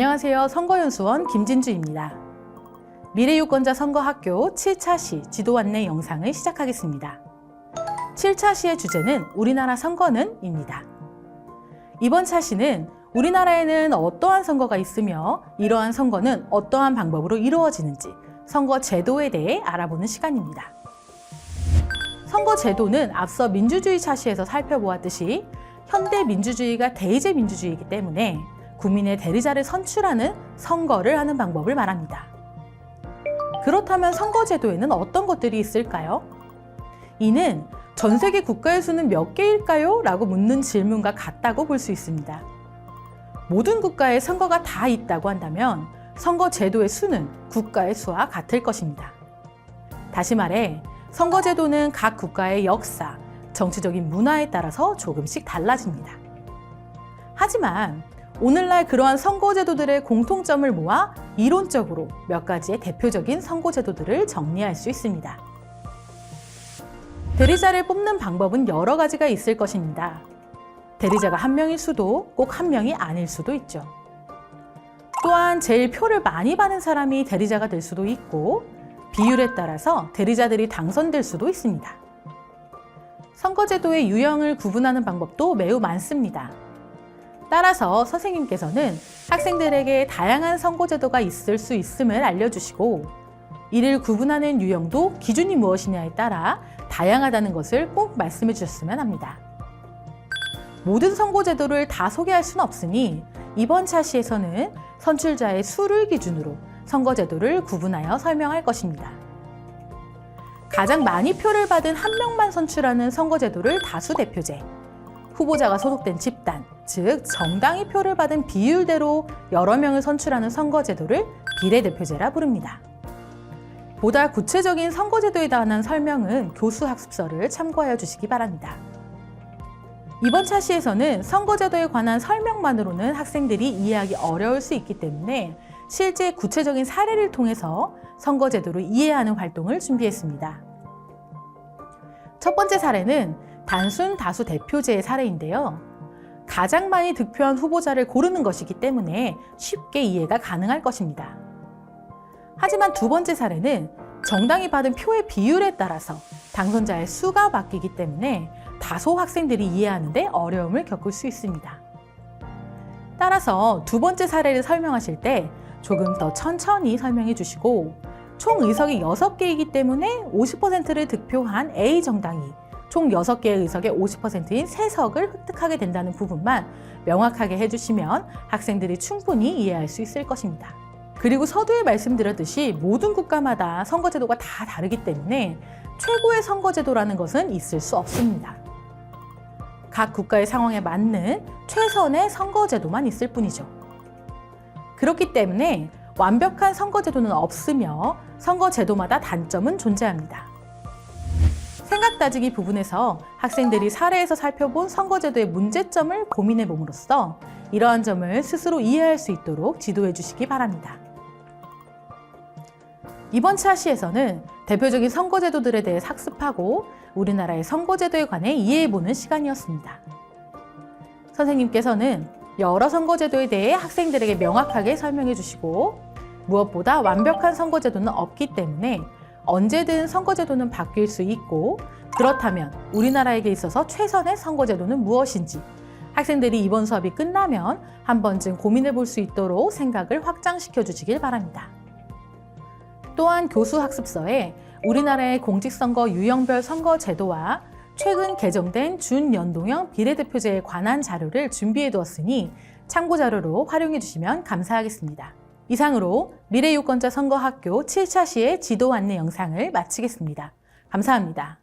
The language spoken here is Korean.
안녕하세요. 선거연수원 김진주입니다. 미래유권자 선거학교 7차 시 지도 안내 영상을 시작하겠습니다. 7차 시의 주제는 우리나라 선거는 입니다. 이번 차시는 우리나라에는 어떠한 선거가 있으며 이러한 선거는 어떠한 방법으로 이루어지는지 선거 제도에 대해 알아보는 시간입니다. 선거 제도는 앞서 민주주의 차시에서 살펴보았듯이 현대 민주주의가 대의제 민주주의이기 때문에 국민의 대리자를 선출하는 선거를 하는 방법을 말합니다. 그렇다면 선거 제도에는 어떤 것들이 있을까요? 이는 전 세계 국가의 수는 몇 개일까요? 라고 묻는 질문과 같다고 볼 수 있습니다. 모든 국가에 선거가 다 있다고 한다면 선거 제도의 수는 국가의 수와 같을 것입니다. 다시 말해 선거 제도는 각 국가의 역사, 정치적인 문화에 따라서 조금씩 달라집니다. 하지만 오늘날 그러한 선거제도들의 공통점을 모아 이론적으로 몇 가지의 대표적인 선거제도들을 정리할 수 있습니다. 대리자를 뽑는 방법은 여러 가지가 있을 것입니다. 대리자가 한 명일 수도 꼭 한 명이 아닐 수도 있죠. 또한 제일 표를 많이 받은 사람이 대리자가 될 수도 있고 비율에 따라서 대리자들이 당선될 수도 있습니다. 선거제도의 유형을 구분하는 방법도 매우 많습니다. 따라서 선생님께서는 학생들에게 다양한 선거제도가 있을 수 있음을 알려주시고 이를 구분하는 유형도 기준이 무엇이냐에 따라 다양하다는 것을 꼭 말씀해 주셨으면 합니다. 모든 선거제도를 다 소개할 수는 없으니 이번 차시에서는 선출자의 수를 기준으로 선거제도를 구분하여 설명할 것입니다. 가장 많이 표를 받은 한 명만 선출하는 선거제도를 다수대표제, 후보자가 소속된 집단, 즉 정당이 표를 받은 비율대로 여러 명을 선출하는 선거제도를 비례대표제라 부릅니다. 보다 구체적인 선거제도에 관한 설명은 교수학습서를 참고하여 주시기 바랍니다. 이번 차시에서는 선거제도에 관한 설명만으로는 학생들이 이해하기 어려울 수 있기 때문에 실제 구체적인 사례를 통해서 선거제도를 이해하는 활동을 준비했습니다. 첫 번째 사례는 단순 다수 대표제의 사례인데요. 가장 많이 득표한 후보자를 고르는 것이기 때문에 쉽게 이해가 가능할 것입니다. 하지만 두 번째 사례는 정당이 받은 표의 비율에 따라서 당선자의 수가 바뀌기 때문에 다소 학생들이 이해하는 데 어려움을 겪을 수 있습니다. 따라서 두 번째 사례를 설명하실 때 조금 더 천천히 설명해 주시고 총 의석이 6개이기 때문에 50%를 득표한 A 정당이 총 6개의 의석의 50%인 3석을 획득하게 된다는 부분만 명확하게 해주시면 학생들이 충분히 이해할 수 있을 것입니다. 그리고 서두에 말씀드렸듯이 모든 국가마다 선거제도가 다 다르기 때문에 최고의 선거제도라는 것은 있을 수 없습니다. 각 국가의 상황에 맞는 최선의 선거제도만 있을 뿐이죠. 그렇기 때문에 완벽한 선거제도는 없으며 선거제도마다 단점은 존재합니다. 생각 따지기 부분에서 학생들이 사례에서 살펴본 선거제도의 문제점을 고민해 봄으로써 이러한 점을 스스로 이해할 수 있도록 지도해 주시기 바랍니다. 이번 차시에서는 대표적인 선거제도들에 대해 학습하고 우리나라의 선거제도에 관해 이해해보는 시간이었습니다. 선생님께서는 여러 선거제도에 대해 학생들에게 명확하게 설명해 주시고 무엇보다 완벽한 선거제도는 없기 때문에 언제든 선거제도는 바뀔 수 있고 그렇다면 우리나라에게 있어서 최선의 선거제도는 무엇인지 학생들이 이번 수업이 끝나면 한 번쯤 고민해 볼 수 있도록 생각을 확장시켜 주시길 바랍니다. 또한 교수학습서에 우리나라의 공직선거 유형별 선거제도와 최근 개정된 준연동형 비례대표제에 관한 자료를 준비해 두었으니 참고자료로 활용해 주시면 감사하겠습니다. 이상으로 미래유권자 선거학교 7차 시의 지도 안내 영상을 마치겠습니다. 감사합니다.